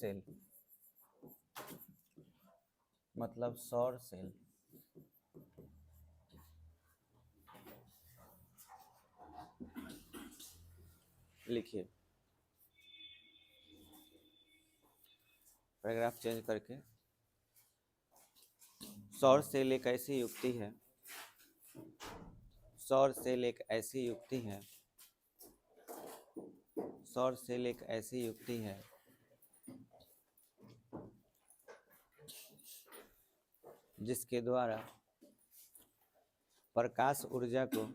Cell मतलब सौर cell. लिखिए पैराग्राफ चेंज करके, सौर सेल एक ऐसी युक्ति है, सौर सेल एक ऐसी युक्ति है, सौर सेल एक ऐसी युक्ति है जिसके द्वारा प्रकाश ऊर्जा को,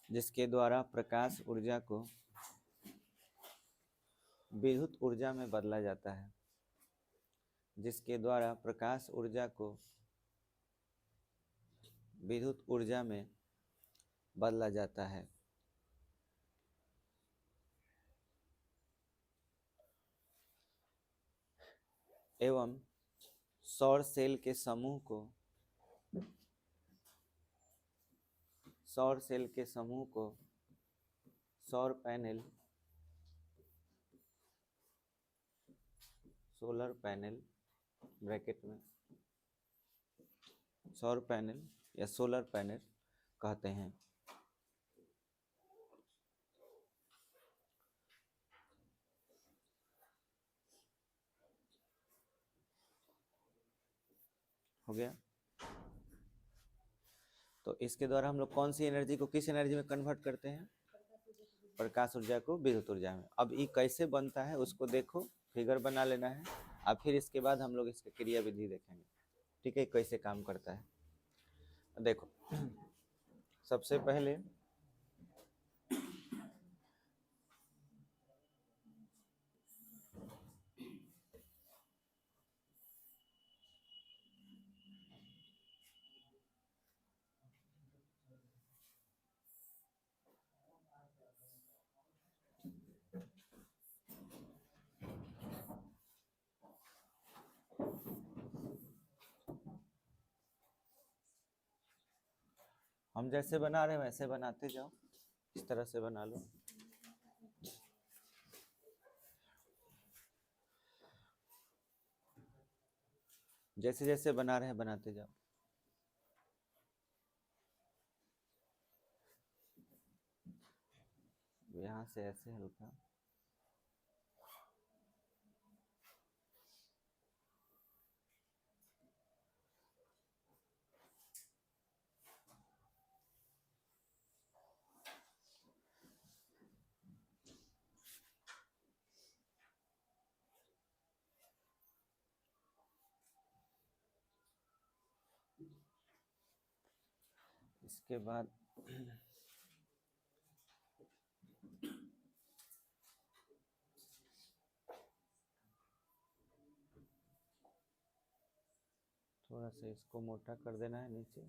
जिसके द्वारा प्रकाश ऊर्जा को विद्युत ऊर्जा में बदला जाता है, जिसके द्वारा प्रकाश ऊर्जा को विद्युत ऊर्जा में बदला जाता है। एवं सौर सेल के समूह को, सौर सेल के समूह को सौर पैनल, सोलर पैनल ब्रैकेट में सौर पैनल या सोलर पैनल कहते हैं। हो गया। तो इसके द्वारा हम लोग कौन सी एनर्जी को किस एनर्जी में कन्वर्ट करते हैं? प्रकाश ऊर्जा को विद्युत ऊर्जा में। अब ये कैसे बनता है उसको देखो, फिगर बना लेना है, और फिर इसके बाद हम लोग इसकी क्रिया विधि देखेंगे, ठीक है, कैसे काम करता है। देखो सबसे पहले हम जैसे बना रहे हैं वैसे बनाते जाओ, इस तरह से बना लो। जैसे जैसे बना रहे हैं बनाते जाओ। यहाँ से ऐसे हल्का, इसके बाद थोड़ा सा इसको मोटा कर देना है नीचे।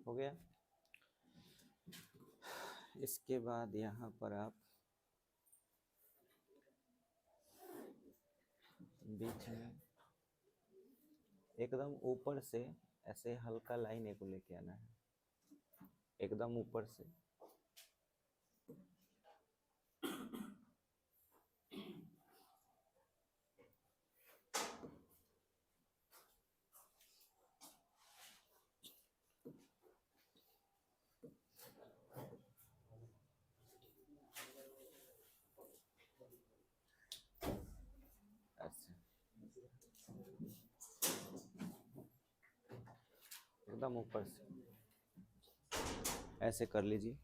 हो गया। इसके बाद यहाँ पर आप बीच में एकदम ऊपर से ऐसे हल्का लाइन को लेके आना है, एकदम ऊपर से। ऐसे एकदम ऊपर से ऐसे कर लीजिए।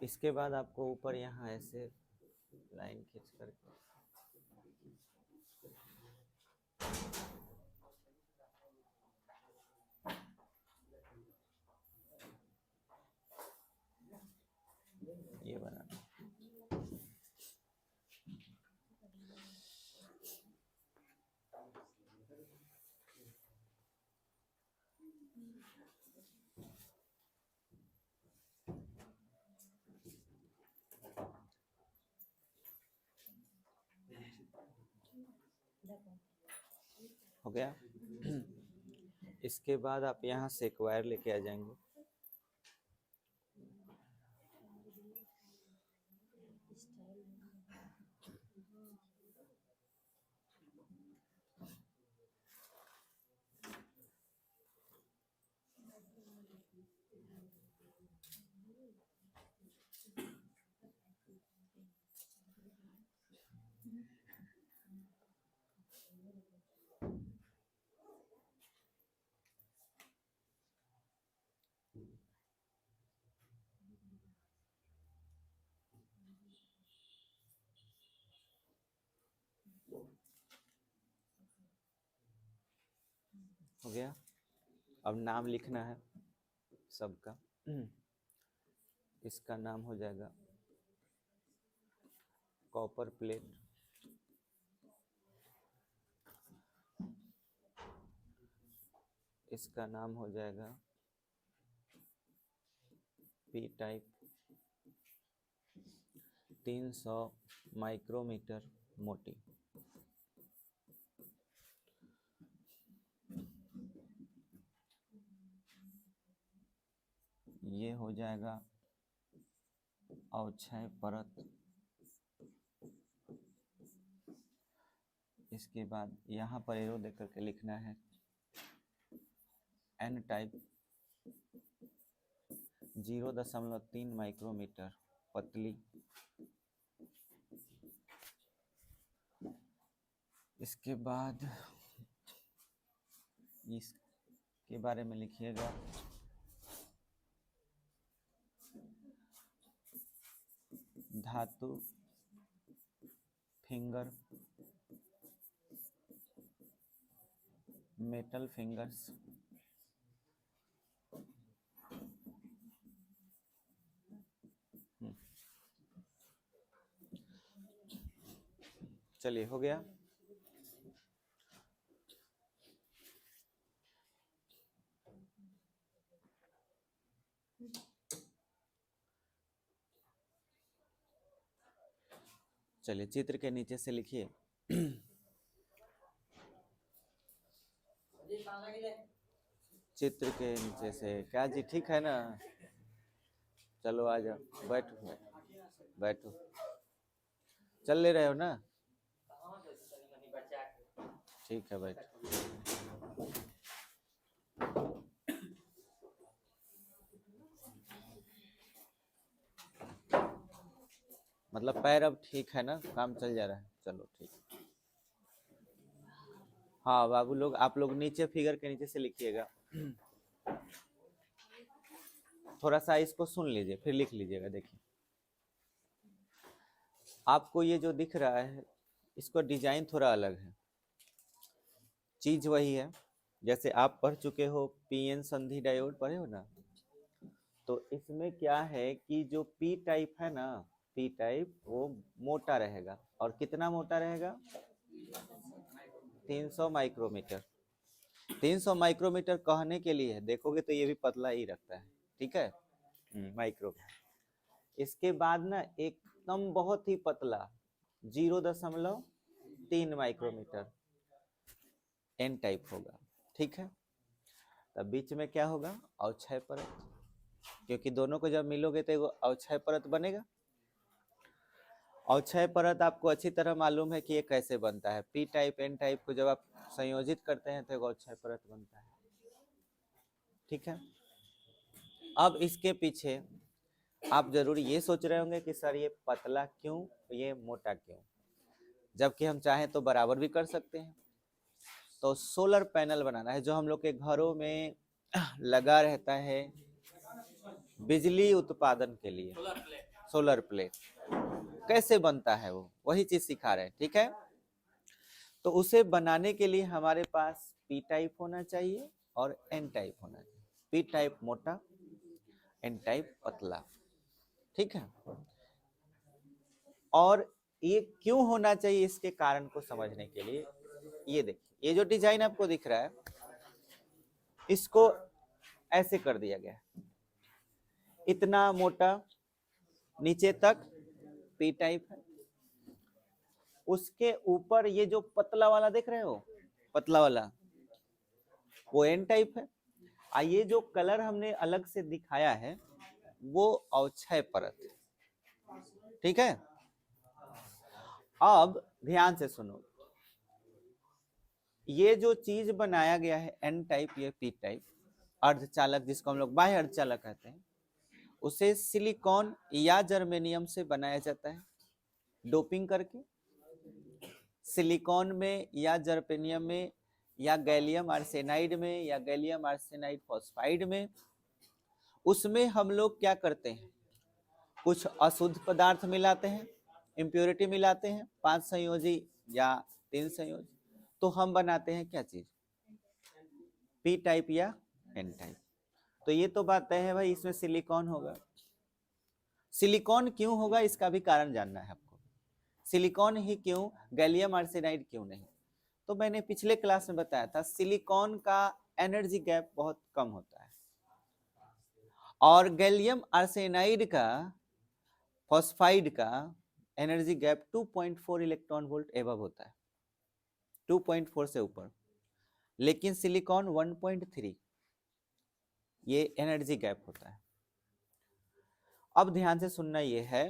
इसके बाद आपको ऊपर यहाँ ऐसे लाइन खींच करके ये बनाना हो गया। इसके बाद आप यहाँ से एक वायर लेके आ जाएंगे। हो गया। अब नाम लिखना है सबका। इसका नाम हो जाएगा कॉपर प्लेट। इसका नाम हो जाएगा पी टाइप 300 माइक्रोमीटर मोटी। ये हो जाएगा अवक्षय परत। इसके बाद यहाँ पर एरो देकर के लिखना है एन टाइप 0.3 माइक्रोमीटर पतली। इसके बाद इसके बारे में लिखिएगा धातु फिंगर, मेटल फिंगर्स। चलिए हो गया। चलिए चित्र के नीचे से लिखिए चित्र के नीचे से। क्या जी ठीक है ना? चलो आ जाओ, बैठो बैठो। चल ले रहे हो ना? ठीक है बैठो। मतलब पैर अब ठीक है ना? काम चल जा रहा है? चलो ठीक। हाँ बाबू लोग, आप लोग नीचे फिगर के नीचे से लिखिएगा। थोड़ा सा इसको सुन लीजिए फिर लिख लीजिएगा। देखिए आपको ये जो दिख रहा है इसको डिजाइन थोड़ा अलग है, चीज वही है। जैसे आप पढ़ चुके हो पीएन संधि डायोड पढ़े हो ना, तो इसमें क्या है कि जो पी टाइप है ना, पी टाइप वो मोटा रहेगा। और कितना मोटा रहेगा? 300 माइक्रोमीटर। 300 माइक्रोमीटर कहने के लिए देखोगे तो ये भी पतला ही रखता है, ठीक है, माइक्रो। इसके बाद ना एकदम बहुत ही पतला 0.3 माइक्रोमीटर एन टाइप होगा, ठीक है। तब बीच में क्या होगा? अवक्षय परत, क्योंकि दोनों को जब मिलोगे तो अवक्षय परत बनेगा। अवक्षय परत आपको अच्छी तरह मालूम है कि ये कैसे बनता है। पी टाइप एन टाइप को जब आप संयोजित करते हैं तो अवक्षय परत बनता है, ठीक है। अब इसके पीछे आप जरूर ये सोच रहे होंगे कि सर ये पतला क्यों, ये मोटा क्यों, जबकि हम चाहें तो बराबर भी कर सकते हैं। तो सोलर पैनल बनाना है जो हम लोग के घरों में लगा रहता है बिजली उत्पादन के लिए। सोलर प्लेट कैसे बनता है वो, वही चीज सिखा रहे हैं, ठीक है। तो उसे बनाने के लिए हमारे पास पी टाइप होना चाहिए और एन टाइप होना चाहिए। पी टाइप मोटा, एन टाइप पतला, ठीक है। और ये क्यों होना चाहिए, इसके कारण को समझने के लिए ये देखिए, ये जो डिजाइन आपको दिख रहा है इसको ऐसे कर दिया गया है, इतना मोटा नीचे तक पी टाइप है, उसके ऊपर ये जो पतला वाला देख रहे हो, पतला वाला वो एन टाइप है। ये जो कलर हमने अलग से दिखाया है वो अवक्षय परत है, ठीक है। अब ध्यान से सुनो, ये जो चीज बनाया गया है एन टाइप, ये पी टाइप अर्धचालक, जिसको हम लोग बाह्य अर्धचालक कहते हैं, उसे सिलिकॉन या जर्मेनियम से बनाया जाता है डोपिंग करके। सिलिकॉन में या जर्मेनियम में या गैलियम आर्सेनाइड में या गैलियम आर्सेनाइड फॉस्फाइड में, उसमें हम लोग क्या करते हैं, कुछ अशुद्ध पदार्थ मिलाते हैं, इम्प्योरिटी मिलाते हैं, 5 संयोजी या 3 संयोजी, तो हम बनाते हैं क्या चीज, पी टाइप या एन टाइप। तो ये तो बात तय है भाई, इसमें सिलिकॉन होगा। सिलिकॉन क्यों होगा इसका भी कारण जानना है आपको, सिलिकॉन ही क्यों, गैलियम आर्सेनाइड क्यों नहीं। तो मैंने पिछले क्लास में बताया था सिलिकॉन का एनर्जी गैप बहुत कम होता है और गैलियम आर्सेनाइड का, फॉस्फाइड का energy gap 2.4 electron volt above होता है, 2.4 से ऊपर, लेकिन सिलिकॉन 1.3 ये एनर्जी गैप होता है। अब ध्यान से सुनना ये है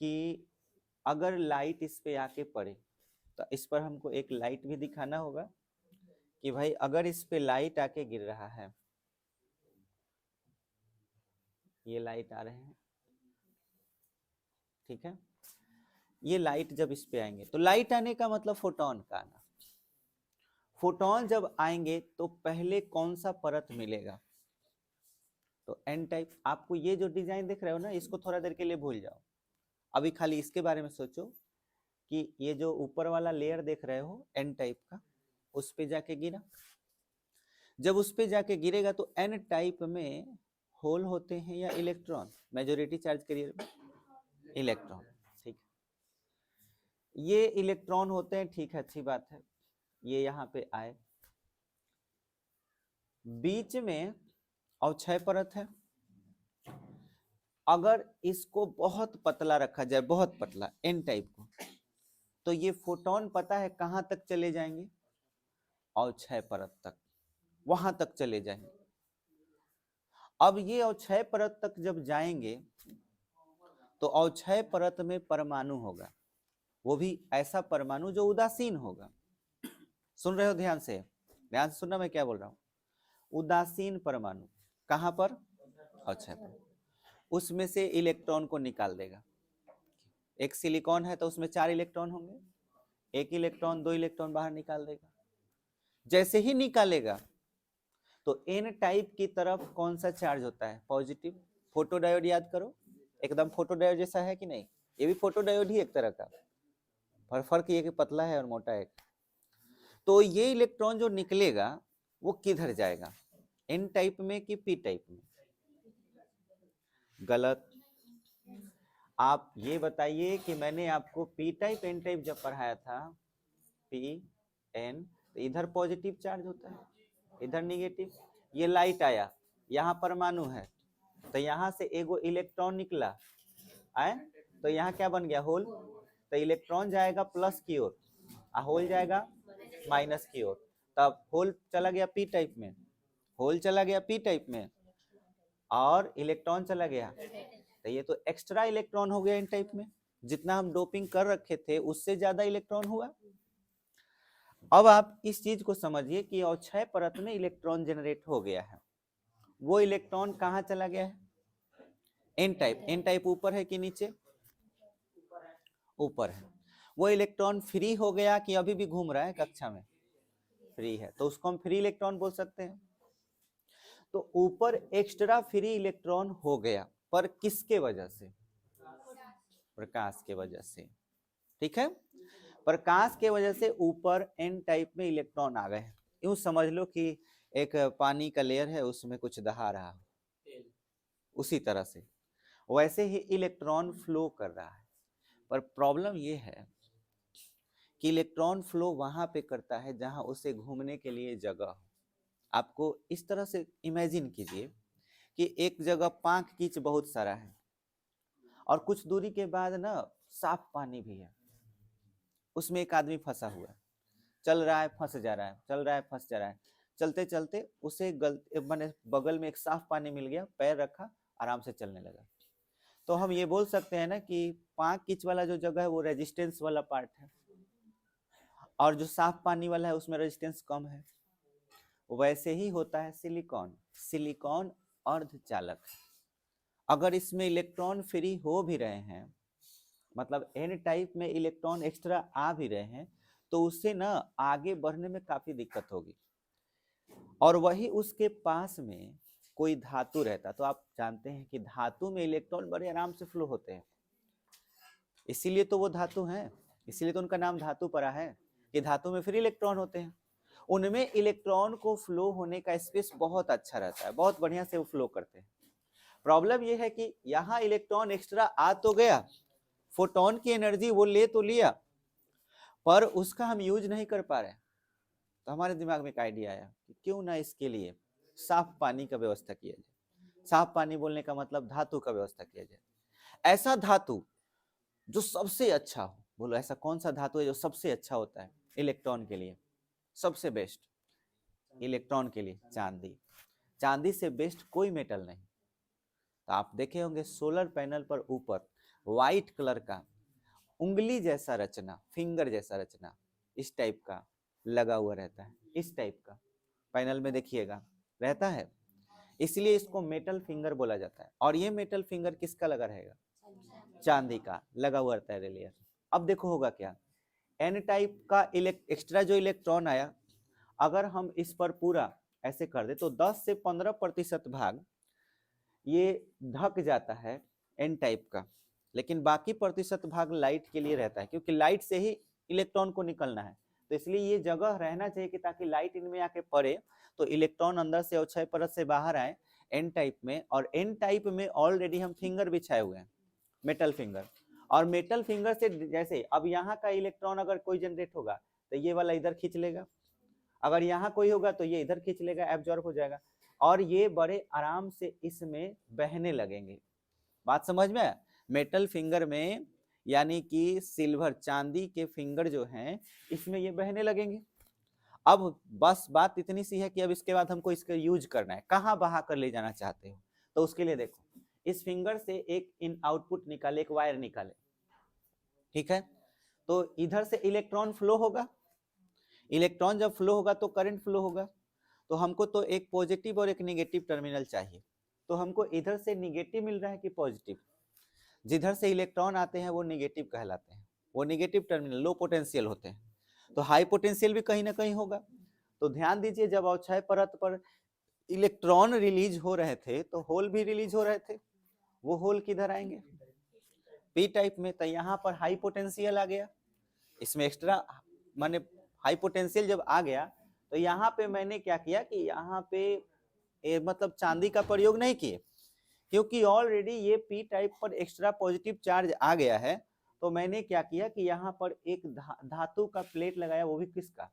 कि अगर लाइट इस पे आके पड़े तो इस पर हमको एक लाइट भी दिखाना होगा कि भाई अगर इस पे लाइट आके गिर रहा है, ये लाइट आ रहे हैं, ठीक है, ये लाइट जब इस पे आएंगे तो लाइट आने का मतलब फोटोन का आना। फोटोन जब आएंगे तो पहले कौन सा परत मिलेगा, तो एन टाइप। आपको ये जो डिजाइन देख रहे हो ना, इसको थोड़ा देर के लिए भूल जाओ, अभी खाली इसके बारे में सोचो कि ये जो ऊपर वाला लेयर देख रहे हो एन टाइप का, उस पे जाके गिरा, जब उस पे जाके गिरेगा तो एन टाइप में होल होते हैं या इलेक्ट्रॉन, मेजोरिटी चार्ज कैरियर में इलेक्ट्रॉन, ठीक है, ये इलेक्ट्रॉन होते हैं, ठीक है, अच्छी बात है। ये यहाँ पे आए, बीच में अवक्षय परत है, अगर इसको बहुत पतला रखा जाए, बहुत पतला एन टाइप को, तो ये फोटोन पता है कहां तक चले जाएंगे, अवक्षय परत तक, वहां तक चले जाएंगे। अब ये अवक्षय परत तक जब जाएंगे तो अवक्षय परत में परमाणु होगा, वो भी ऐसा परमाणु जो उदासीन होगा। सुन रहे हो ध्यान से, ध्यान से सुनना मैं क्या बोल रहा हूं। उदासीन परमाणु कहां पर, अवक्षय पर, उसमें से इलेक्ट्रॉन को निकाल देगा। एक सिलिकॉन है तो उसमें 4 इलेक्ट्रॉन होंगे, 1 इलेक्ट्रॉन 2 इलेक्ट्रॉन बाहर निकाल देगा। जैसे ही निकालेगा तो एन टाइप की तरफ कौन सा चार्ज होता है, पॉजिटिव। फोटोडायोड याद करो, एकदम फोटोडायोड जैसा है कि नहीं, ये भी फोटोडायोड ही एक तरह का, पर फर्क ये कि पतला है और मोटा है। तो ये इलेक्ट्रॉन जो निकलेगा वो किधर जाएगा, एन टाइप में कि पी टाइप में, गलत। आप ये बताइए कि मैंने आपको पी टाइप एन टाइप जब पढ़ाया था, पी एन, तो इधर पॉजिटिव चार्ज होता है, इधर निगेटिव। ये लाइट आया, यहाँ परमाणु है, तो यहाँ से एगो इलेक्ट्रॉन निकला आए, तो यहाँ क्या बन गया, होल। तो इलेक्ट्रॉन जाएगा प्लस की ओर, होल जाएगा माइनस की ओर, तब होल चला गया पी टाइप में, होल चला गया पी टाइप में, और इलेक्ट्रॉन चला गया, तो ये तो एक्स्ट्रा इलेक्ट्रॉन हो गया एन टाइप में, जितना हम डोपिंग कर रखे थे उससे ज्यादा इलेक्ट्रॉन हुआ। अब आप इस चीज को समझिए कि अवक्षय परत में इलेक्ट्रॉन जनरेट हो गया है, वो इलेक्ट्रॉन कहाँ चला गया है, एन टाइप। एन टाइप ऊपर है कि नीचे, ऊपर है। वो इलेक्ट्रॉन फ्री हो गया कि अभी भी घूम रहा है कक्षा में, फ्री है, तो उसको हम फ्री इलेक्ट्रॉन बोल सकते हैं। तो ऊपर एक्स्ट्रा फ्री इलेक्ट्रॉन हो गया, पर किसके वजह से, प्रकाश के वजह से, ठीक है। प्रकाश के वजह से ऊपर एन टाइप में इलेक्ट्रॉन आ गए। यूं समझ लो कि एक पानी का लेयर है, उसमें कुछ दहा रहा हो, उसी तरह से वैसे ही इलेक्ट्रॉन फ्लो कर रहा है। पर प्रॉब्लम ये है कि इलेक्ट्रॉन फ्लो वहां पे करता है जहां उसे घूमने के लिए जगह हो। आपको इस तरह से इमेजिन कीजिए कि एक जगह पांक कीच बहुत सारा है और कुछ दूरी के बाद ना साफ पानी भी है, उसमें एक आदमी फंसा हुआ है, चल रहा है फंस जा रहा है, चल रहा है फंस जा रहा है, चलते चलते उसे माने बगल में एक साफ पानी मिल गया, पैर रखा, आराम से चलने लगा। तो हम ये बोल सकते हैं ना कि पांक कीच वाला जो जगह है वो रेजिस्टेंस वाला पार्ट है, और जो साफ पानी वाला है उसमें रेजिस्टेंस कम है। वैसे ही होता है सिलिकॉन। सिलिकॉन अर्धचालक। अगर इसमें इलेक्ट्रॉन फ्री हो भी रहे हैं, मतलब एन टाइप में इलेक्ट्रॉन एक्स्ट्रा आ भी रहे हैं, तो उससे ना आगे बढ़ने में काफी दिक्कत होगी। और वही उसके पास में कोई धातु रहता, तो आप जानते हैं कि धातु में इलेक्ट्रॉन बड़े आराम से फ्लो होते हैं, इसीलिए तो वो धातु हैं, इसीलिए तो उनका नाम धातु पड़ा है कि धातु में फ्री इलेक्ट्रॉन होते हैं। उनमें इलेक्ट्रॉन को फ्लो होने का स्पेस बहुत अच्छा रहता है, बहुत बढ़िया से वो फ्लो करते हैं। प्रॉब्लम ये है कि यहाँ इलेक्ट्रॉन एक्स्ट्रा आ तो गया, फोटोन की एनर्जी वो ले तो लिया, पर उसका हम यूज नहीं कर पा रहे। तो हमारे दिमाग में एक आइडिया आया कि क्यों ना इसके लिए साफ पानी का व्यवस्था किया जाए। साफ पानी बोलने का मतलब धातु का व्यवस्था किया जाए, ऐसा धातु जो सबसे अच्छा हो। बोलो ऐसा कौन सा धातु है जो सबसे अच्छा होता है इलेक्ट्रॉन के लिए? सबसे बेस्ट इलेक्ट्रॉन के लिए चांदी। चांदी से बेस्ट कोई मेटल नहीं। तो आप देखे होंगे सोलर पैनल पर ऊपर व्हाइट कलर का उंगली जैसा रचना, फिंगर जैसा रचना इस टाइप का लगा हुआ रहता है, इस टाइप का पैनल में देखिएगा रहता है, इसलिए इसको मेटल फिंगर बोला जाता है। और ये मेटल फिंगर किसका लगा रहेगा? चांदी का लगा हुआ रहता है लेयर। अब देखो होगा क्या, एन टाइप का एक्स्ट्रा जो इलेक्ट्रॉन आया, अगर हम इस पर पूरा ऐसे कर दे तो 10 से 15% भाग ये ढक जाता है एन टाइप का, लेकिन बाकी प्रतिशत भाग लाइट के लिए रहता है, क्योंकि लाइट से ही इलेक्ट्रॉन को निकलना है। तो इसलिए ये जगह रहना चाहिए कि ताकि लाइट इनमें आके पड़े तो इलेक्ट्रॉन अंदर से अवक्षय परत से बाहर आए एन टाइप में। और एन टाइप में ऑलरेडी हम फिंगर बिछाए हुए हैं, मेटल फिंगर। और मेटल फिंगर से जैसे अब यहाँ का इलेक्ट्रॉन अगर कोई जनरेट होगा तो ये वाला इधर खींच लेगा, अगर यहाँ कोई होगा तो ये इधर खींच लेगा, एब्जॉर्ब हो जाएगा, और ये बड़े आराम से इसमें बहने लगेंगे। बात समझ में आया? मेटल फिंगर में यानी कि सिल्वर चांदी के फिंगर जो हैं इसमें ये बहने लगेंगे। अब बस बात इतनी सी है कि अब इसके बाद हमको इसका यूज करना है, कहाँ बहा कर ले जाना चाहते हो। तो उसके लिए देखो, इस फिंगर से एक इन आउटपुट निकाले, एक वायर निकाले, ठीक है? तो इधर से इलेक्ट्रॉन फ्लो होगा, इलेक्ट्रॉन जब फ्लो होगा तो करंट फ्लो होगा। तो हमको तो एक पॉजिटिव और एक निगेटिव टर्मिनल चाहिए। तो हमको इधर से निगेटिव मिल रहा है कि पॉजिटिव? जिधर से इलेक्ट्रॉन आते हैं वो निगेटिव कहलाते हैं, वो निगेटिव टर्मिनल लो पोटेंशियल होते हैं। तो हाई पोटेंशियल भी कहीं ना कहीं होगा। तो ध्यान दीजिए, जब अवक्षय परत पर इलेक्ट्रॉन रिलीज हो रहे थे तो होल भी रिलीज हो रहे थे। वो होल किधर आएंगे? पी टाइप में। तो यहाँ पर हाई पोटेंशियल आ गया, इसमें एक्स्ट्रा माने हाई पोटेंशियल जब आ गया तो यहाँ पे मैंने क्या किया कि यहाँ पे मतलब चांदी का प्रयोग नहीं किए, क्योंकि ऑलरेडी ये पी टाइप पर एक्स्ट्रा पॉजिटिव चार्ज आ गया है। तो मैंने क्या किया कि यहाँ पर एक धातु का प्लेट लगाया, वो भी किसका?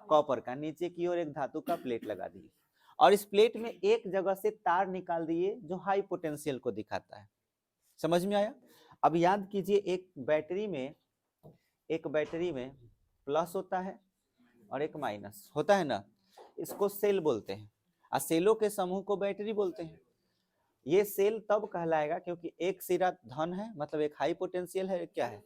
कॉपर का। नीचे की ओर एक धातु का प्लेट लगा दिए और इस प्लेट में एक जगह से तार निकाल दिए जो हाई पोटेंशियल को दिखाता है। समझ में आया? अब याद कीजिए, एक बैटरी में प्लस होता है और एक माइनस होता है ना, इसको सेल बोलते हैं, और सेलों के समूह को बैटरी बोलते हैं। ये सेल तब कहलाएगा क्योंकि एक सिरा धन है, मतलब एक हाई पोटेंशियल है, क्या है?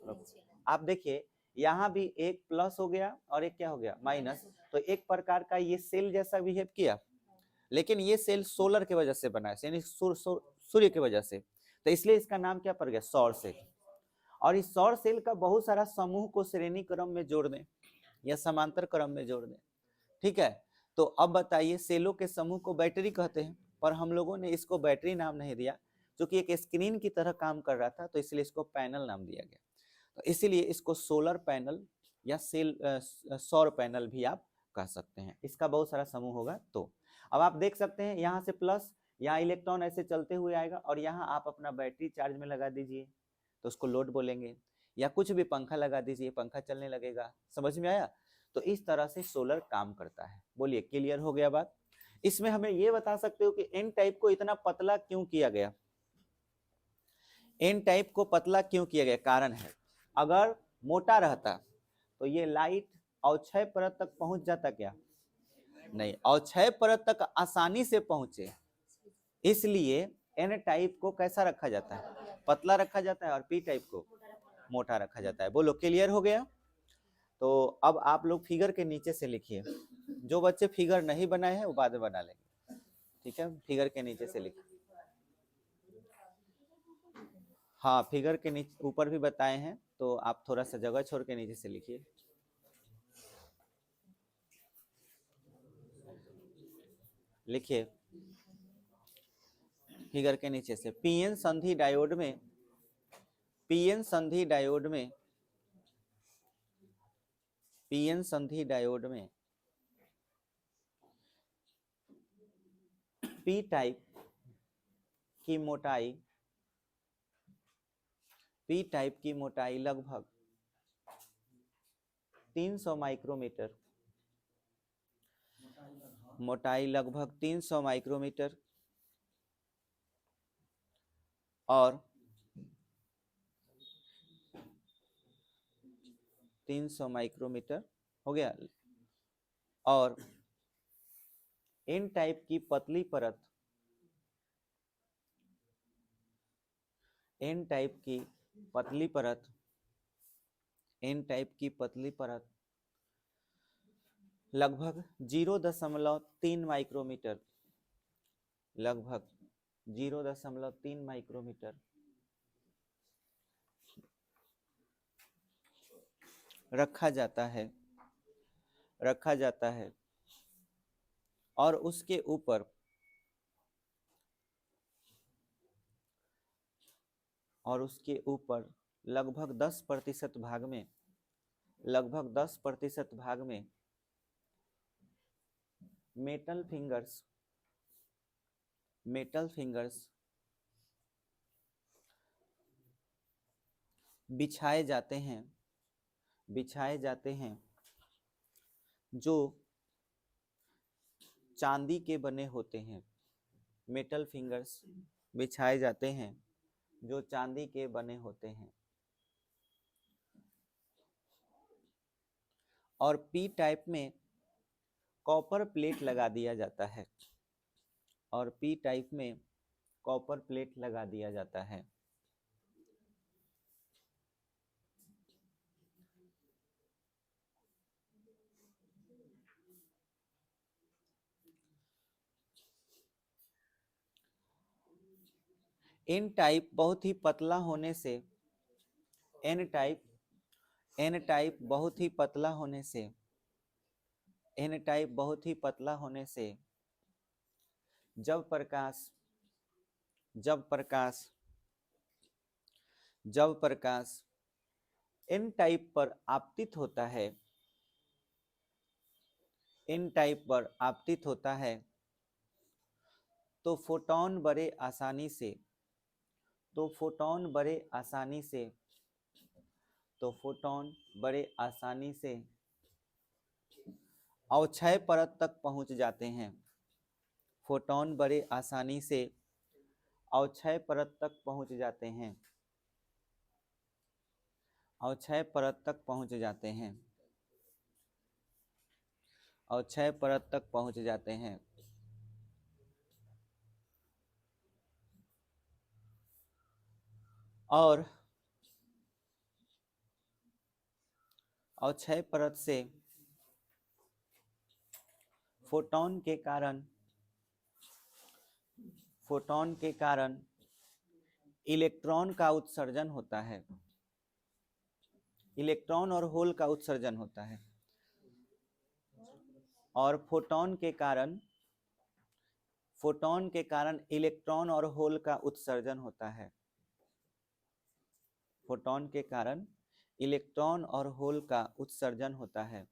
आप देखिए यहाँ भी एक प्लस हो गया और एक क्या हो गया? माइनस। तो एक प्रकार का ये सेल जैसा बिहेव किया, लेकिन ये सेल सोलर के वजह से बना है, यानी सूर्य की वजह से। तो इसलिए इसका नाम क्या पड़ गया? सौर सेल। और इस सौर सेल का बहुत सारा समूह को श्रेणी क्रम में जोड़ दें या समांतर क्रम में जोड़ दें, ठीक है? तो अब बताइए, सेलों के समूह को बैटरी कहते हैं, पर हम लोगों ने इसको बैटरी नाम नहीं दिया, क्योंकि एक स्क्रीन की तरह काम कर रहा था, तो इसलिए इसको पैनल नाम दिया गया। तो इसीलिए इसको सोलर पैनल या सेल सौर पैनल भी आप कह सकते हैं। इसका बहुत सारा समूह होगा। तो अब आप देख सकते हैं यहाँ से प्लस, यहाँ इलेक्ट्रॉन ऐसे चलते हुए आएगा और यहाँ आप अपना बैटरी चार्ज में लगा दीजिए तो उसको लोड बोलेंगे, या कुछ भी पंखा लगा दीजिए, पंखा चलने लगेगा। समझ में आया? तो इस तरह से सोलर काम करता है। बोलिए, क्लियर हो गया बात? इसमें हमें ये बता सकते हो कि एन टाइप को इतना पतला क्यों किया गया? एन टाइप को पतला क्यों किया गया? कारण है, अगर मोटा रहता तो ये लाइट अवक्षय परत तक पहुंच जाता क्या? नहीं, अवक्षय परत तक आसानी से पहुंचे, इसलिए एन टाइप को कैसा रखा जाता है? पतला रखा जाता है, और पी टाइप को मोटा रखा जाता है। बोलो, क्लियर हो गया? तो अब आप लोग फिगर के नीचे से लिखिए। जो बच्चे फिगर नहीं बनाए हैं वो बाद में बना लेंगे, ठीक है? फिगर के नीचे से लिखिए। हाँ, फिगर के नीचे ऊपर भी बताए हैं, तो आप थोड़ा सा जगह छोड़ के नीचे से लिखिए। लिखिए फिगर के नीचे से। पीएन संधि डायोड में, पीएन संधि डायोड में, पीएन संधि डायोड में पी टाइप की मोटाई, पी टाइप की मोटाई लगभग 300 माइक्रोमीटर, मोटाई लगभग 300 माइक्रोमीटर और 300 माइक्रोमीटर हो गया। और एन टाइप की पतली परत, एन टाइप की पतली परत, एन टाइप की पतली परत लगभग 0.3 माइक्रोमीटर, लगभग 0.3 माइक्रोमीटर रखा जाता है, रखा जाता है। और उसके ऊपर लगभग 10% भाग में, लगभग 10% भाग में मेटल फिंगर्स, मेटल फिंगर्स बिछाए जाते हैं, बिछाए जाते हैं, जो चांदी के बने होते हैं। मेटल फिंगर्स बिछाए जाते हैं जो चांदी के बने होते हैं। और पी टाइप में कॉपर प्लेट लगा दिया जाता है, और पी टाइप में कॉपर प्लेट लगा दिया जाता है। एन टाइप बहुत ही पतला होने से, एन टाइप, एन टाइप बहुत ही पतला होने से, एन टाइप बहुत ही पतला होने से जब प्रकाश, जब प्रकाश, जब प्रकाश एन टाइप पर आपतित होता है, एन टाइप पर आपतित होता है, तो फोटॉन बड़े आसानी से, तो फोटॉन बड़े आसानी से, तो फोटॉन बड़े आसानी से अवक्षय परत तक पहुंच जाते हैं। फोटॉन बड़े आसानी से अवक्षय परत तक पहुंच जाते हैं, अवक्षय परत तक पहुंच जाते हैं, अवक्षय परत तक पहुंच जाते हैं। और अवक्षय परत से फोटॉन के कारण, फोटॉन के कारण इलेक्ट्रॉन का उत्सर्जन होता है, इलेक्ट्रॉन और होल का उत्सर्जन होता है। और फोटॉन के कारण, फोटॉन के कारण इलेक्ट्रॉन और होल का उत्सर्जन होता है, फोटॉन के कारण इलेक्ट्रॉन और होल का उत्सर्जन होता है।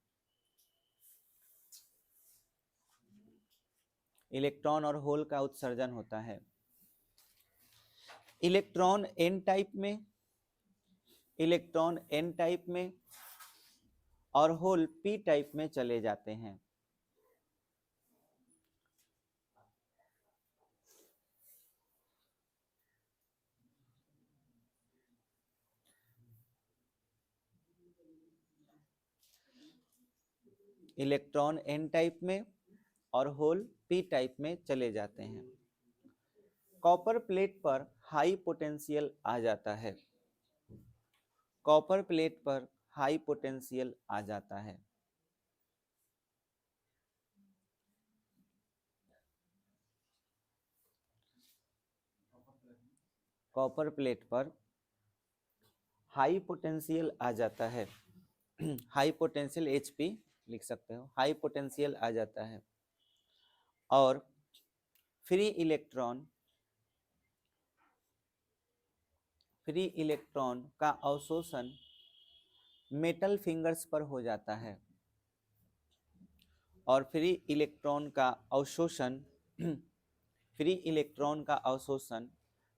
इलेक्ट्रॉन और होल का उत्सर्जन होता है। इलेक्ट्रॉन एन टाइप में, इलेक्ट्रॉन एन टाइप में और होल पी टाइप में चले जाते हैं। इलेक्ट्रॉन एन टाइप में और होल पी टाइप में चले जाते हैं। कॉपर प्लेट पर हाई पोटेंशियल आ जाता है। कॉपर प्लेट पर हाई पोटेंशियल आ जाता है। कॉपर प्लेट पर हाई पोटेंशियल आ जाता है। हाई पोटेंशियल HP लिख सकते हो, हाई पोटेंशियल आ जाता है और फ्री इलेक्ट्रॉन का अवशोषण मेटल फिंगर्स पर हो जाता है। और फ्री इलेक्ट्रॉन का अवशोषण फ्री इलेक्ट्रॉन का अवशोषण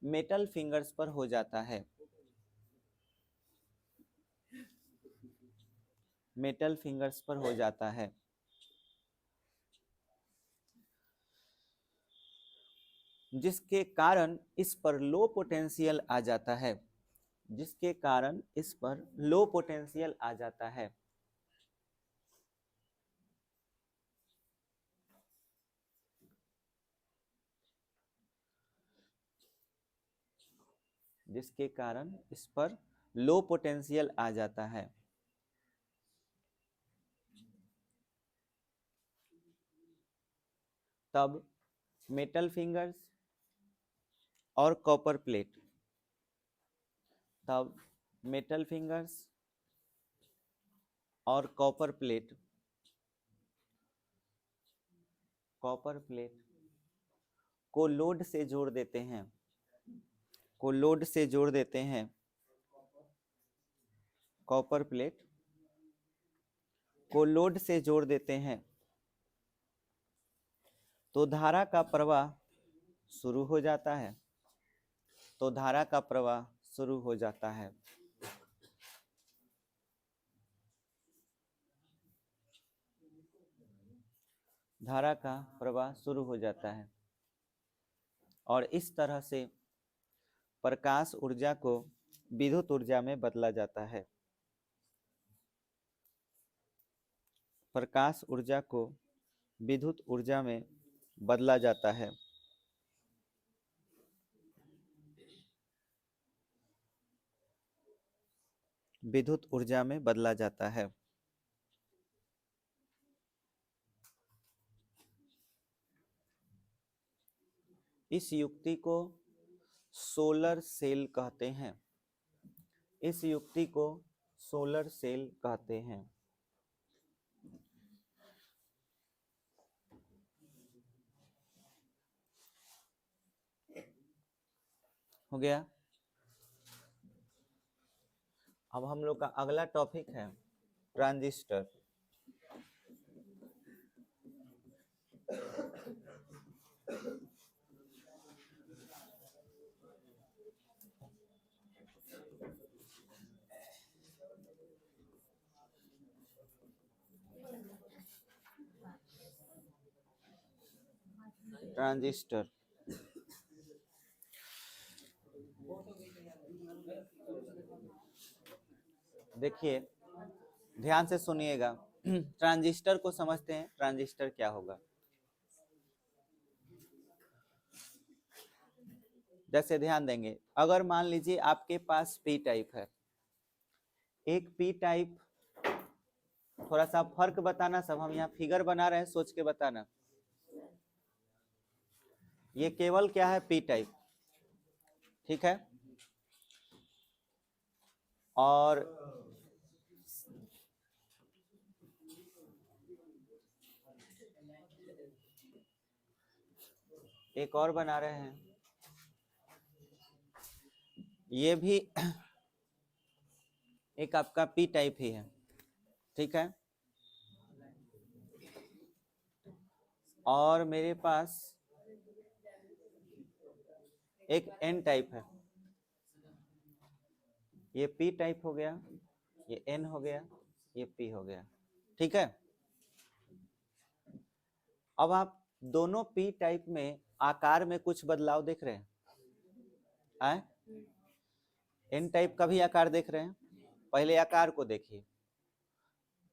मेटल फिंगर्स पर हो जाता है। मेटल फिंगर्स पर हो जाता है। जिसके कारण इस पर लो पोटेंशियल आ जाता है। जिसके कारण इस पर लो पोटेंशियल आ जाता है। जिसके कारण इस पर लो पोटेंशियल आ जाता है। तब मेटल फिंगर्स और कॉपर प्लेट, तब मेटल फिंगर्स और कॉपर प्लेट को लोड से जोड़ देते हैं। को लोड से जोड़ देते हैं। कॉपर प्लेट को लोड से जोड़ देते हैं तो धारा का प्रवाह शुरू हो जाता है। तो धारा का प्रवाह शुरू हो जाता है। धारा का प्रवाह शुरू हो जाता है और इस तरह से प्रकाश ऊर्जा को विद्युत ऊर्जा में बदला जाता है। प्रकाश ऊर्जा को विद्युत ऊर्जा में बदला जाता है। विद्युत ऊर्जा में बदला जाता है। इस युक्ति को सोलर सेल कहते हैं। इस युक्ति को सोलर सेल कहते हैं। हो गया। अब हम लोग का अगला टॉपिक है ट्रांजिस्टर। ट्रांजिस्टर देखिए, ध्यान से सुनिएगा। ट्रांजिस्टर को समझते हैं, ट्रांजिस्टर क्या होगा। जैसे ध्यान देंगे, अगर मान लीजिए आपके पास पी टाइप है, एक पी टाइप, थोड़ा सा फर्क बताना, सब हम यहाँ फिगर बना रहे हैं, सोच के बताना। ये केवल क्या है, पी टाइप, ठीक है। और एक और बना रहे हैं, ये भी एक आपका पी टाइप ही है, ठीक है, और मेरे पास एक एन टाइप है। ये पी टाइप हो गया, ये एन हो गया, ये पी हो गया, ठीक है। अब आप दोनों पी टाइप में आकार में कुछ बदलाव देख रहे हैं? एन टाइप का भी आकार देख रहे हैं? पहले आकार को देखिए,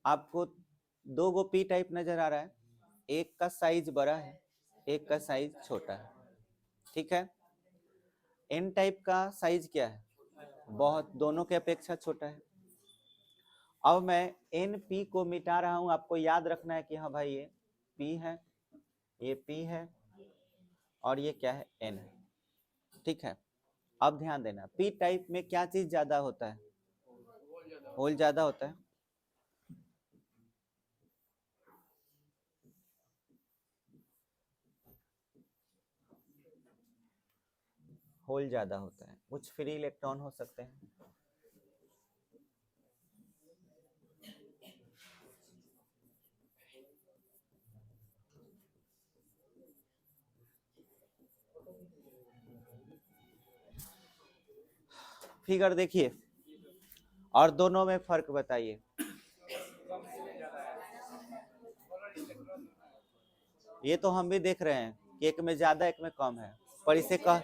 आपको दो गो पी टाइप नजर आ रहा है, एक का साइज बड़ा है, एक का साइज छोटा है, ठीक है। एन टाइप का साइज क्या है? बहुत, दोनों के अपेक्षा छोटा है। अब मैं एन पी को मिटा रहा हूं, आपको याद रखना है कि हाँ भाई ये पी है, ये पी है, और ये क्या है? एन है, ठीक है। अब ध्यान देना, पी टाइप में क्या चीज ज्यादा होता है? होल ज्यादा होता है। होल ज्यादा होता है, कुछ फ्री इलेक्ट्रॉन हो सकते हैं। फिगर देखिए और दोनों में फर्क बताइए। ये तो हम भी देख रहे हैं कि एक में ज्यादा एक में कम है, पर इसे कह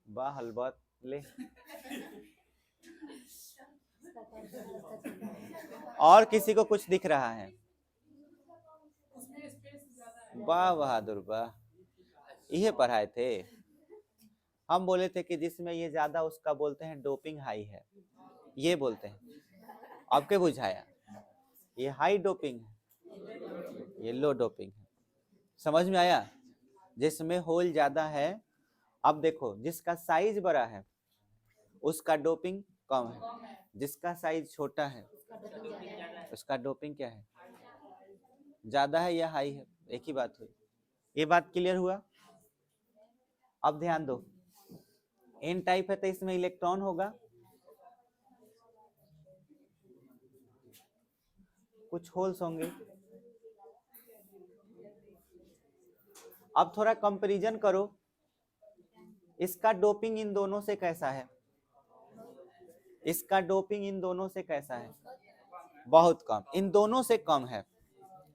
वाह हलबत ले। और किसी को कुछ दिख रहा है? वाह बहादुर वाह, ये पढ़ाए थे। हम बोले थे कि जिसमें ये ज्यादा उसका बोलते हैं डोपिंग हाई है, ये बोलते हैं। अब क्या बुझाया? ये हाई डोपिंग है, ये लो डोपिंग है। समझ में आया? जिसमें होल ज्यादा है, अब देखो जिसका साइज बड़ा है उसका डोपिंग कम है, जिसका साइज छोटा है उसका डोपिंग क्या है? ज्यादा है या हाई है? एक ही बात हुई। ये बात क्लियर हुआ? अब ध्यान दो, एन टाइप है तो इसमें इलेक्ट्रॉन होगा, कुछ होल्स होंगे। अब थोड़ा कंपैरिजन करो, इसका डोपिंग इन दोनों से कैसा है? इसका डोपिंग इन दोनों से कैसा है? बहुत कम, इन दोनों से कम है,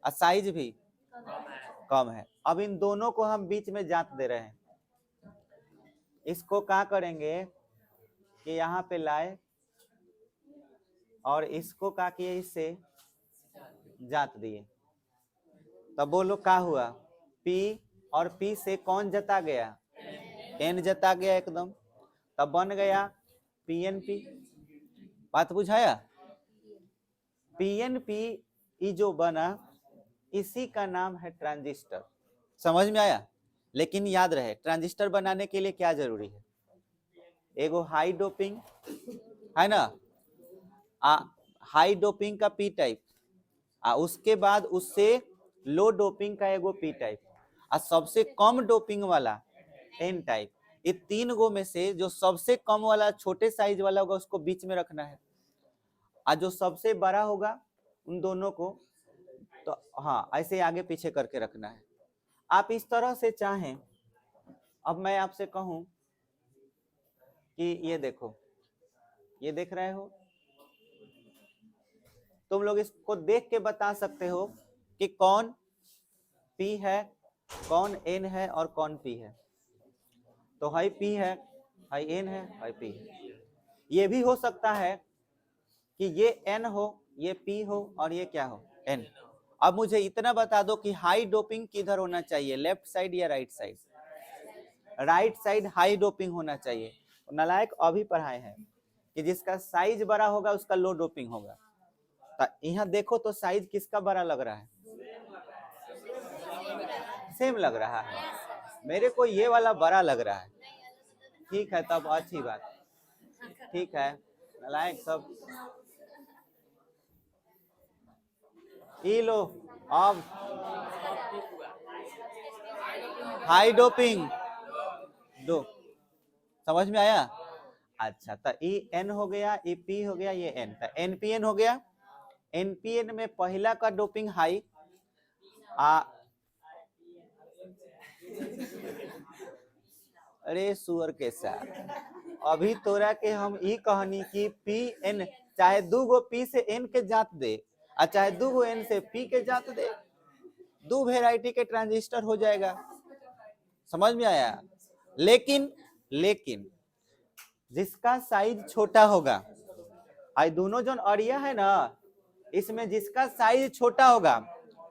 और साइज भी कम है। अब इन दोनों को हम बीच में जांच दे रहे हैं, इसको क्या करेंगे कि यहाँ पे लाए और इसको क्या किए, इससे जांच दिए, तब बोलो क्या हुआ? पी और पी से कौन जता गया? एन जता गया एकदम, तब बन गया पीएनपी। बात बुझाया? पीएनपी जो बना इसी का नाम है ट्रांजिस्टर। समझ में आया? लेकिन याद रहे, ट्रांजिस्टर बनाने के लिए क्या जरूरी है? एगो हाई डोपिंग है ना, हाई डोपिंग का पी टाइप, उसके बाद उससे लो डोपिंग का एगो पी टाइप, और सबसे कम डोपिंग वाला एन टाइप। ये तीन गो में से जो सबसे कम वाला छोटे साइज वाला होगा उसको बीच में रखना है, और जो सबसे बड़ा होगा उन दोनों को तो हाँ ऐसे आगे पीछे करके रखना है। आप इस तरह से चाहें, अब मैं आपसे कहूं कि ये देखो, ये देख रहे हो, तुम लोग इसको देख के बता सकते हो कि कौन पी है, कौन एन है और कौन पी है। तो हाई पी है, हाई एन है, हाई पी है। ये भी हो सकता है कि ये एन हो, ये पी हो और ये क्या हो? एन। अब मुझे इतना बता दो कि हाई डोपिंग किधर होना चाहिए, लेफ्ट साइड या right side? Right side high doping होना चाहिए। नालायक अभी पढ़ाए हैं कि जिसका साइज बड़ा होगा उसका लो डोपिंग होगा। तो यहाँ देखो तो साइज किसका बड़ा लग रहा है? सेम लग रहा है, मेरे को ये वाला बड़ा लग रहा है। ठीक है, तब अच्छी बात, ठीक है। नालायक सब ई लो। अब हाई डोपिंग दो, समझ में आया? अच्छा, तो ई एन हो गया, ई पी हो गया, ये एन, तो एनपीएन हो गया। एनपीएन में पहला का डोपिंग हाई अरे सुअर के साथ, अभी तोरा के हम ई कहनी कि पी एन चाहे दू गो पी से एन के जात दे और चाहे दू गो एन से पी के जात दे, दो वेराइटी के ट्रांजिस्टर हो जाएगा। समझ में आया? लेकिन जिसका साइज छोटा होगा, आई दोनों जो अरिया है ना, इसमें जिसका साइज छोटा होगा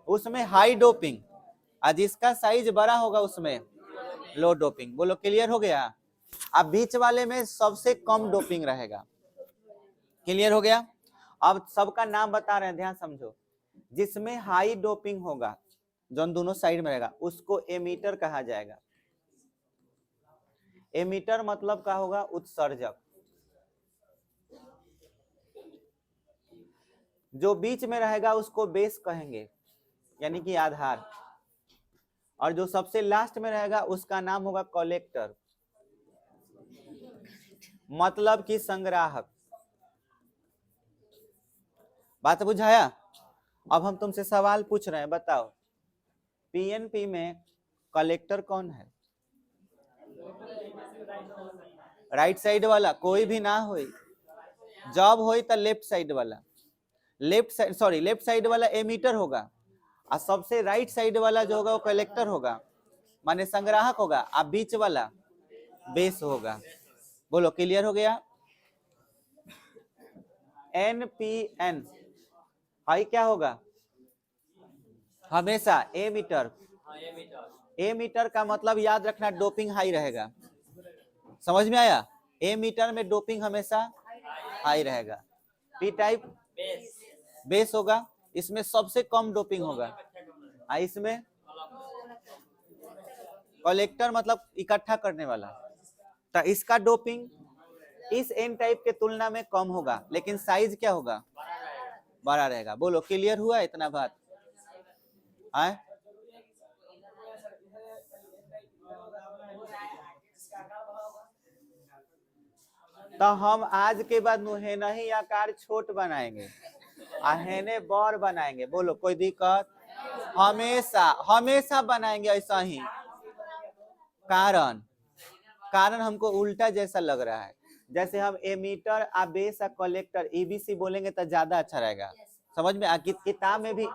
उसमें हाई डोपिंग और जिसका साइज बड़ा होगा उसमें लो डोपिंग। बोलो क्लियर हो गया? अब बीच वाले में सबसे कम डोपिंग रहेगा। क्लियर हो गया? अब सबका नाम बता रहे हैं, ध्यान समझो। जिसमें हाई डोपिंग होगा जो दोनों साइड में रहेगा उसको एमीटर कहा जाएगा। एमीटर मतलब क्या होगा? उत्सर्जक। जो बीच में रहेगा उसको बेस कहेंगे, यानी कि आधार, और जो सबसे लास्ट में रहेगा उसका नाम होगा कलेक्टर, मतलब कि संग्राहक। बात बुझाया? अब हम तुमसे सवाल पूछ रहे हैं, बताओ पीएनपी में कलेक्टर कौन है? राइट साइड वाला, कोई भी ना हो, जब हो तो लेफ्ट साइड वाला, लेफ्ट साइड वाला एमीटर होगा और सबसे राइट साइड वाला जो होगा वो कलेक्टर होगा, माने संग्राहक होगा, और बीच वाला बेस होगा। बोलो क्लियर हो गया? एनपीएन हाई क्या होगा? हमेशा एमीटर। एमीटर का मतलब याद रखना, डोपिंग हाई रहेगा। समझ में आया? एमीटर में डोपिंग हमेशा हाई रहेगा। पी टाइप बेस होगा, इसमें सबसे कम डोपिंग होगा। इसमें कलेक्टर मतलब इकट्ठा करने वाला, तो इसका डोपिंग इस एन टाइप के तुलना में कम होगा, लेकिन साइज क्या होगा? बड़ा रहेगा। बोलो क्लियर हुआ इतना बात? आए? तो हम आज के बाद हेना ही आकार छोट बनाएंगे, हेने बड़ बनाएंगे। बोलो कोई दिक्कत? हमेशा बनाएंगे ऐसा ही। कारण हमको उल्टा जैसा लग रहा है। जैसे हम एमीटर आ बेस आ कलेक्टर ईबीसी बोलेंगे तो ज्यादा अच्छा रहेगा। समझ में? किताब में भी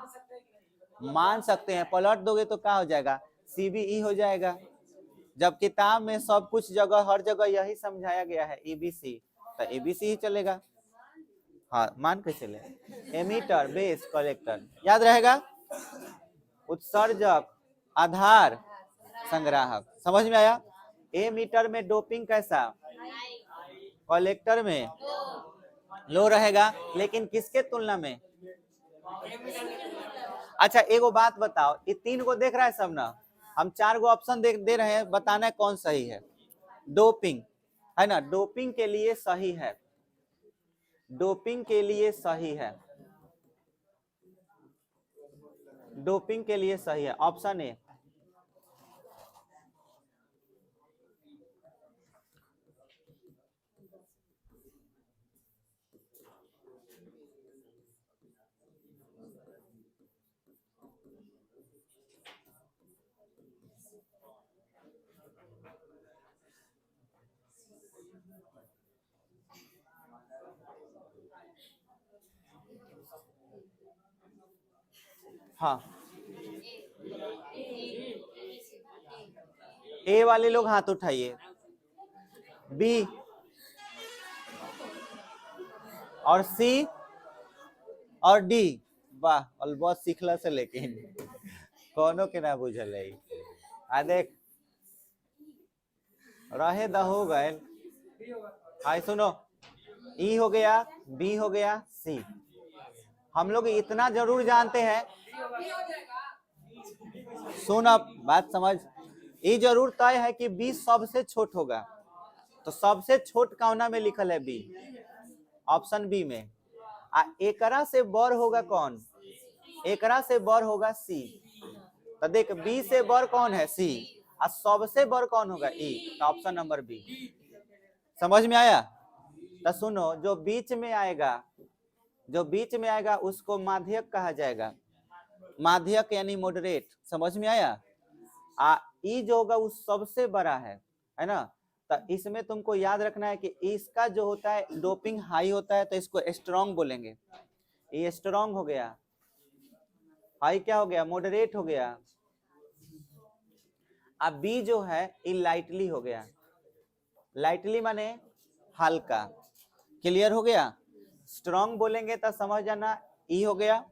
मान सकते हैं, पलट दोगे तो क्या हो जाएगा? सीबीई हो जाएगा। जब किताब में सब कुछ जगह हर जगह यही समझाया गया है ईबीसी, तो ईबीसी ही चलेगा। हाँ मान के चले, एमीटर बेस कलेक्टर याद रहेगा। उत्सर्जक, आधार, संग्राहक। समझ में आया? एमीटर में डोपिंग कैसा? कलेक्टर में लो रहेगा, लेकिन किसके तुलना में? अच्छा एगो बात बताओ, ये तीन को देख रहा है सब ना, हम चार गो ऑप्शन दे रहे हैं, बताना है कौन सही है। डोपिंग है ना, डोपिंग के लिए सही है, डोपिंग के लिए सही है, डोपिंग के लिए सही है ऑप्शन ए। हाँ ए वाले लोग हाथ उठाइए। बी और सी और डी। वाह अलबत सीखला से, लेकिन कोनो के ना बुझल है। आ देख रहे दहो गए। हाय सुनो, ई हो गया, बी हो गया, सी। हम लोग इतना जरूर जानते हैं, सुन अब बात समझ, ये जरूर तय है कि बी सबसे छोट होगा। तो सबसे छोट कौना में लिखल है? बी, ऑप्शन बी में। आ एकरा से बड़ होगा कौन? एकरा से बड़ होगा सी। तो देख बी से बड़ कौन है? सी। और सबसे बड़ कौन होगा? ई। तो ऑप्शन नंबर बी। समझ में आया? तो सुनो, जो बीच में आएगा उसको माध्यक कहा जाएगा। माध्यक यानी मॉडरेट, समझ में आया। ई जो होगा वो सबसे बड़ा है ना। तो इसमें तुमको याद रखना है कि इसका जो होता है डोपिंग हाई होता है तो इसको स्ट्रॉन्ग बोलेंगे। ये स्ट्रॉन्ग हो गया, हाई क्या हो गया, मॉडरेट हो गया। अब बी जो है ये लाइटली हो गया। लाइटली माने हल्का। क्लियर हो गया। स्ट्रॉन्ग बोलेंगे तो समझ जाना ई हो गया,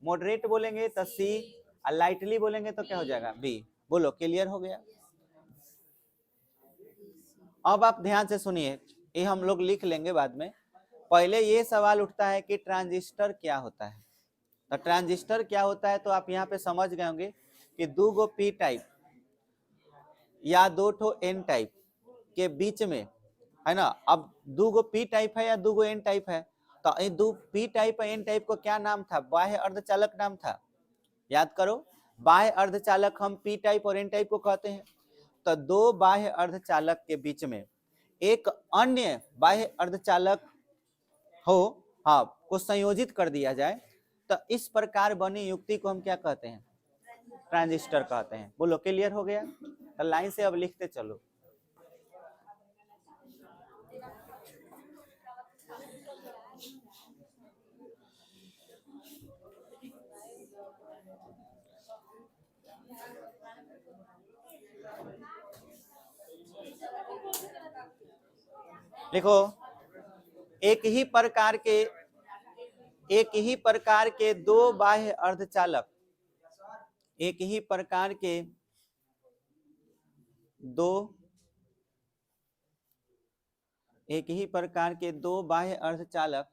मॉडरेट बोलेंगे तो सी, और लाइटली बोलेंगे तो क्या हो जाएगा, बी। बोलो, क्लियर हो गया। अब आप ध्यान से सुनिए, ये हम लोग लिख लेंगे बाद में। पहले ये सवाल उठता है कि ट्रांजिस्टर क्या होता है। तो ट्रांजिस्टर क्या होता है तो आप यहाँ पे समझ गए होंगे कि दो गो पी टाइप या दो ठो एन टाइप के बीच में, है ना। अब दो गो पी टाइप है या दो गो एन टाइप है, तो ये दो पी टाइप और एन टाइप को क्या नाम था, बाह्य अर्धचालक नाम था। याद करो, बाह्य अर्धचालक हम पी टाइप और एन टाइप को कहते हैं। तो दो बाह्य अर्धचालक के बीच में एक अन्य बाह्य अर्धचालक हो, हाँ, को संयोजित कर दिया जाए, तो इस प्रकार बनी युक्ति को हम क्या कहते हैं, ट्रांजिस्टर कहते हैं। बोलो, क्लियर हो गया। तो लाइन से अब लिखते चलो। लिखो, एक ही प्रकार के दो बाह्य अर्धचालक, एक ही प्रकार के दो बाह्य अर्धचालक,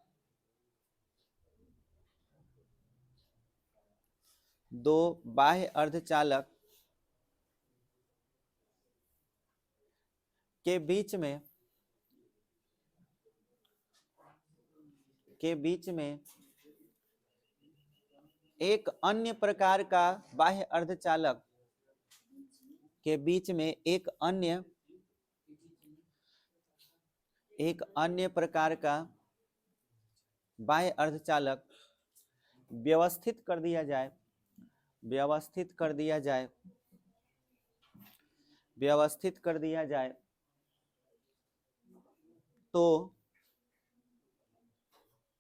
दो बाह्य अर्धचालक के बीच में एक अन्य प्रकार का बाह्य अर्धचालक के बीच में एक अन्य प्रकार का बाह्य अर्धचालक व्यवस्थित कर दिया जाए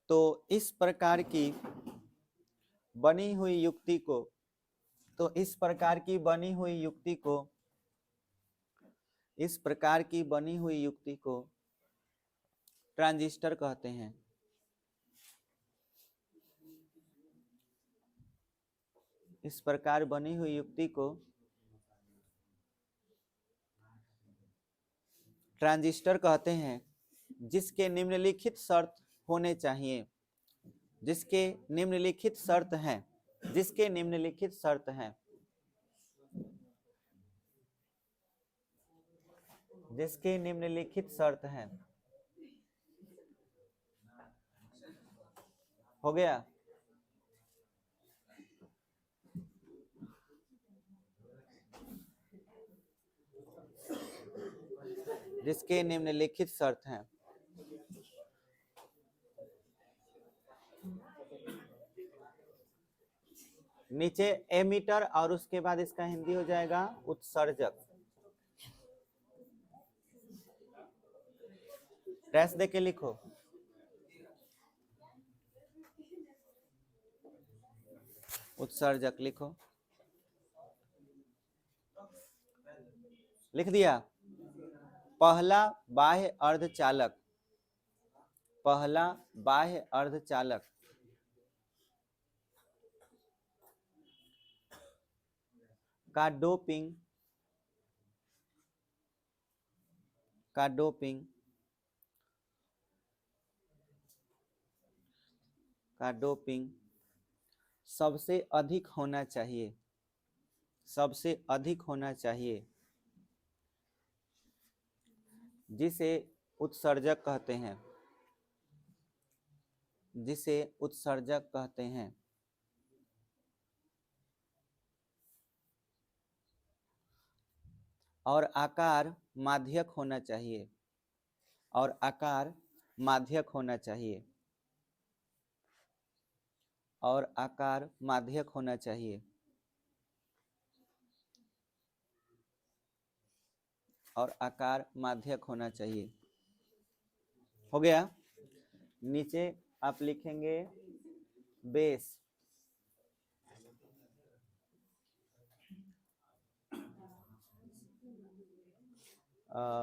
तो इस प्रकार की बनी हुई युक्ति को ट्रांजिस्टर कहते हैं। इस प्रकार बनी हुई युक्ति को ट्रांजिस्टर कहते हैं, जिसके निम्नलिखित शर्त होने चाहिए, जिसके निम्नलिखित शर्त हैं, हो गया। जिसके निम्नलिखित शर्त हैं। नीचे एमीटर और उसके बाद इसका हिंदी हो जाएगा उत्सर्जक। डैश दे के लिखो। उत्सर्जक लिखो। लिख दिया। पहला बाह्य अर्धचालक का डोपिंग सबसे अधिक होना चाहिए, जिसे उत्सर्जक कहते हैं। और आकार माध्यक होना चाहिए, माध्यक होना चाहिए, और आकार माध्यक होना चाहिए, और आकार माध्यक होना चाहिए। हो गया। नीचे आप लिखेंगे बेस,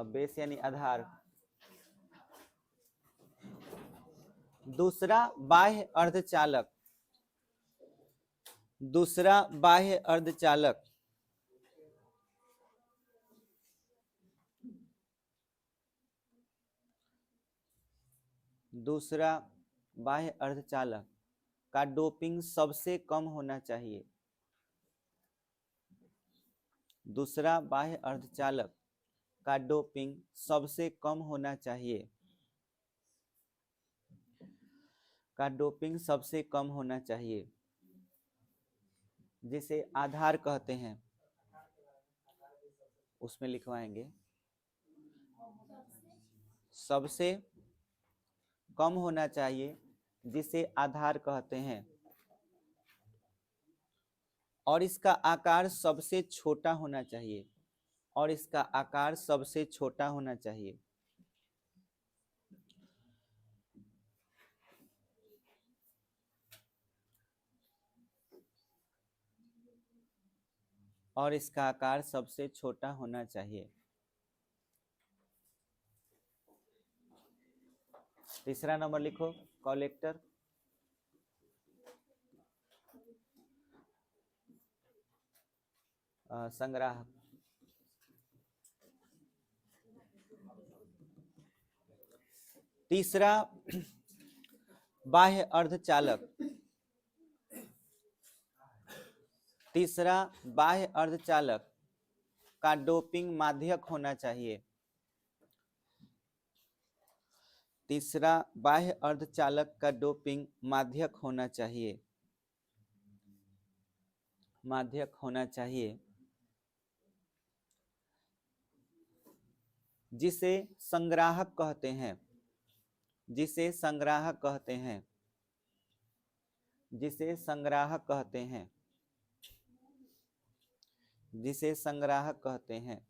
बेस यानी आधार। दूसरा बाह्य अर्धचालक, दूसरा बाह्य अर्धचालक दूसरा बाह्य अर्धचालक का डोपिंग सबसे कम होना चाहिए। दूसरा बाह्य अर्धचालक का डोपिंग सबसे कम होना चाहिए, का डोपिंग सबसे कम होना चाहिए, जिसे आधार कहते हैं, उसमें लिखवाएंगे सबसे कम होना चाहिए, जिसे आधार कहते हैं, और इसका आकार सबसे छोटा होना चाहिए, और इसका आकार सबसे छोटा होना चाहिए। और इसका आकार सबसे छोटा होना चाहिए। तीसरा नंबर लिखो, कलेक्टर। संग्राहक। तीसरा बाह्य अर्धचालक, तीसरा बाह्य अर्धचालक का डोपिंग माध्यक होना चाहिए। तीसरा बाह्य अर्धचालक का डोपिंग माध्यक होना चाहिए, माध्यक होना चाहिए, जिसे संग्राहक कहते हैं, जिसे संग्राहक कहते हैं, जिसे संग्राहक कहते हैं, जिसे संग्राहक कहते हैं।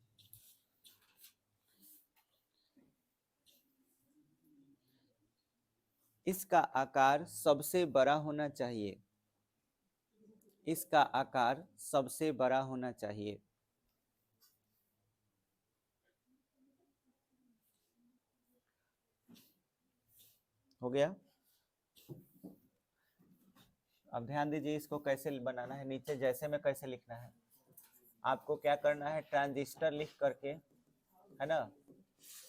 इसका आकार सबसे बड़ा होना चाहिए, इसका आकार सबसे बड़ा होना चाहिए। हो गया। अब ध्यान दीजिए इसको कैसे बनाना है, नीचे जैसे में कैसे लिखना है। आपको क्या करना है, ट्रांजिस्टर लिख करके, है ना,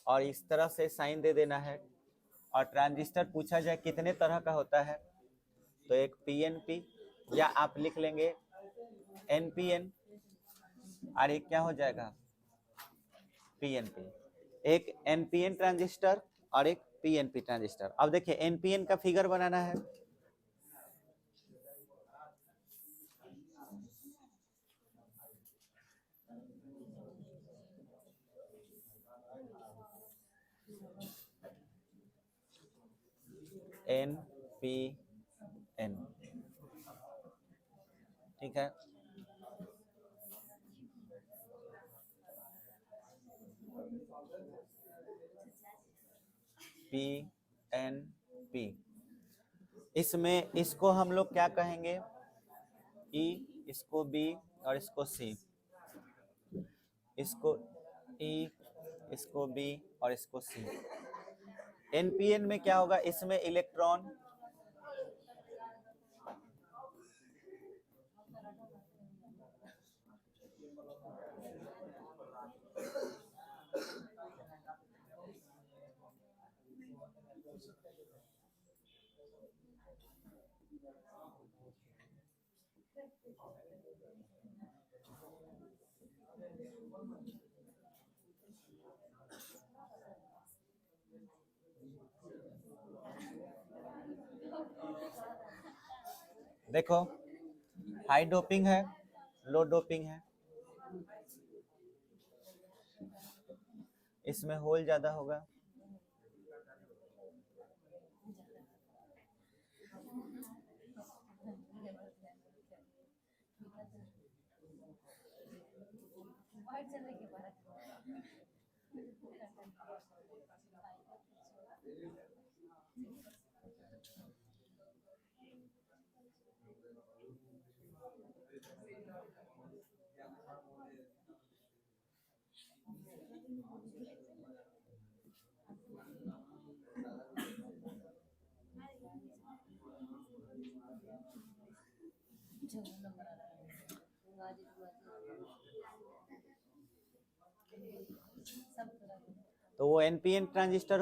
और इस तरह से साइन दे देना है। और ट्रांजिस्टर पूछा जाए कितने तरह का होता है, तो एक पीएनपी, या आप लिख लेंगे एनपीएन, और एक क्या हो जाएगा, पीएनपी। एक एनपीएन ट्रांजिस्टर और एक पीएनपी ट्रांजिस्टर। अब देखिए एनपीएन का फिगर बनाना है। एनपीएन, ठीक है। पीएनपी, इसमें इसको हम लोग क्या कहेंगे, ई, इसको बी और इसको सी, इसको ई, इसको बी और इसको सी। एनपीएन में क्या होगा, इसमें इलेक्ट्रॉन देखो हाई डोपिंग है, लो डोपिंग है, इसमें होल ज्यादा होगा, तो वो एनपीएन ट्रांजिस्टर